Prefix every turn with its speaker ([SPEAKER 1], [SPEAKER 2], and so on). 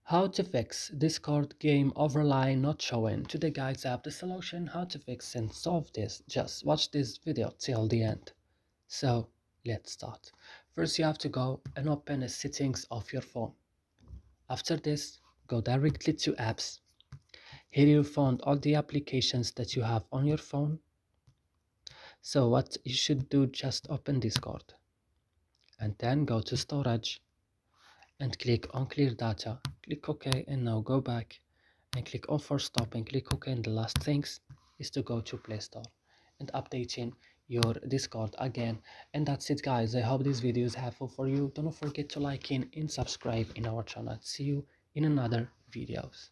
[SPEAKER 1] How to fix Discord game overlay not showing. Today guys, I have the solution how to fix and solve this. Just watch this video till the end. So let's start. First you have to go and open the settings of your phone. After this, go directly to apps. Here you found all the applications that you have on your phone. So what you should do, just open Discord and then go to storage and click on clear data, click OK, and now go back and click on for stop and click OK. And the last things is to go to Play Store and updating your Discord again. And that's it guys, I hope this video is helpful for you. Don't forget to like and subscribe in our channel. See you in another videos.